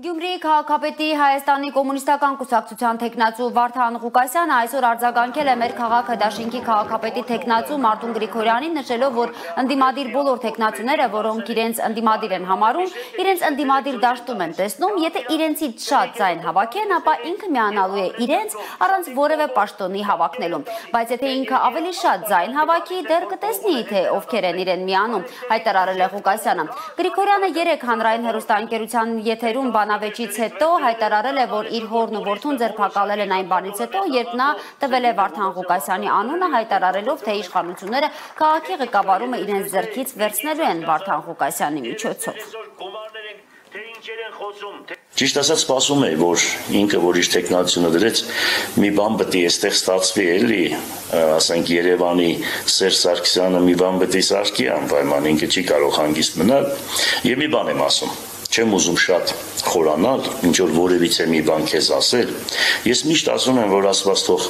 Գյումրիի քաղաքապետի Հայաստանի կոմունիստական կուսակցության թեկնածու Վարդան Ղուկասյանը այսօր արձագանքել է մեր քաղաքը դաշինքի քաղաքապետի թեկնածու Մարտուն Գրիգորյանին, նշելով, որ ընդդիմադիր բոլոր թեկնածուները, որոնք իրենց ընդդիմադիր են համարում, իրենց ընդդիմադիր դաշտում են տեսնում, եթե իրենցից շատ ձայն հավաքեն, ապա ինքը միանալու է իրենց առանց որևէ պաշտոնի հավակնելու, բայց եթե ինքը ավելի շատ ձայն հավաքի, դեռ կտեսնի, թե ովքեր են իրեն միանում, հայտարարել է Ղուկասյանը։ Գրիգորյանը երեկ հանրային հեռուստաընկերության եթերում բանավեճից հետո հայտարարել է, որ իր հորն ու որդուն ձերբակալել են այն բանից հետո, երբ նա տվել է Վարդան Ղուկասյանի անունը, հայտարարելով, թե իշխանությունները քաղաքի ղեկավարումը իրենց ձեռքից վերցնելու են Վարդան Ղուկասյանի միջոցով։ Ճիշտ ասած սպասում է, որ ինքը, որ իր թեկնածությունը դրեց, մի բան պետք է այստեղ ստացվի էլի, ասենք Երևանի Սերժ Սարգսյանը մի բան պետք է սարքի անպայման, ինքը չի կարող հանգիստ մնալ, եւ մի բան եմ ասում, չեմ ուզում շատ խորանալ, ինչ որ որևիցե մի բան քեզ ասել, ես միշտ ասում եմ, որ Աստված թող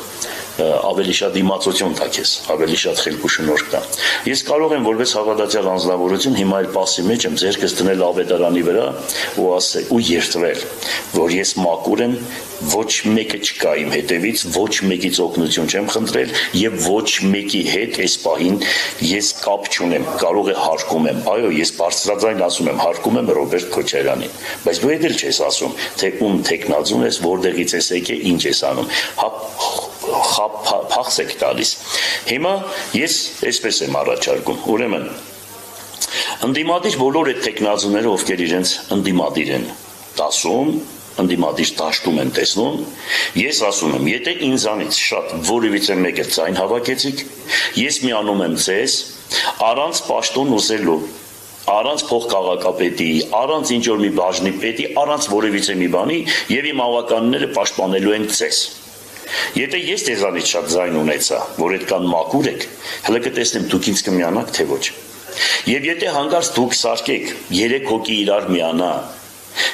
ավելի շատ իմացություն տա քեզ, ավելի շատ խելք ու շնորհք տա։ Ես կարող եմ որպես հավատացյալ անձնավորություն հիմա էլ պասի մեջ եմ ձեռքս դնել ավետարանի վրա ու ասել ու երդվել, որ ես մաքուր եմ, ոչ մեկը չկա իմ հետևից, ոչ մեկից օգնություն չեմ խնդրել եւ ոչ մեկի հետ այս պահին ես կապ չունեմ, կարող է հարկում եմ, այո, ես բարձրաձայն ասում եմ, հարկում եմ Ռոբերտ Քոչարյանին, բայց դու էլ չես ասում, թե ում թեկնածուն ես, որտեղից ես եկել, ինչ ես անում, փախս եք տալիս։ Հիմա ես այսպես եմ առաջարկում, ուրեմն ընդդիմադիր բոլոր այդ թեկնածուները, ովքեր իրենց ընդդիմադիր են տասում, ընդդիմադիր դաշտում են տեսնում, ես ասում եմ, եթե ինձանից շատ որևիցե մեկը ձայն հավաքեցիք, ես միանում եմ ձեզ առանց պաշտոն ուզելու, առանց փոխքաղաքապետի, առանց ինչ որ մի բաժնի պետի, առանց որևիցե մի բանի եւ իմ ավականները պաշտպանելու են ձեզ։ Եթե ես ձեզանից շատ ձայն ունեցա, որ այդքան մաքուր եք, հələ կտեսնեմ դուք ինձ կմիանաք, թե ոչ։ Եվ եթե հանկարծ դուք սարքեք 3 հոգի իրար միանա,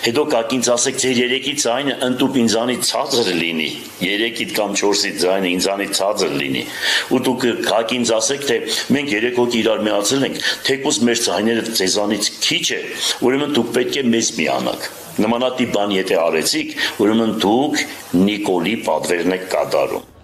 հետո կաք ինձ ասեք ձեր 3-ի ձայնը ընդտուպ ինձանից ցածր լինի, 3-ից կամ 4-ի ձայնը ինձանից ցածր լինի, ու դուք կաք ինձ ասեք, թե մենք 3 հոգի իրար միացել ենք, թեկուզ մեր ձայները ձեզանից քիչ է, ուրեմն դուք պետք է մեզ միանաք։ Նմանատիպ բան եթե արեցիք, ուրեմն դուք Նիկոլի պատվերն եք կատարում։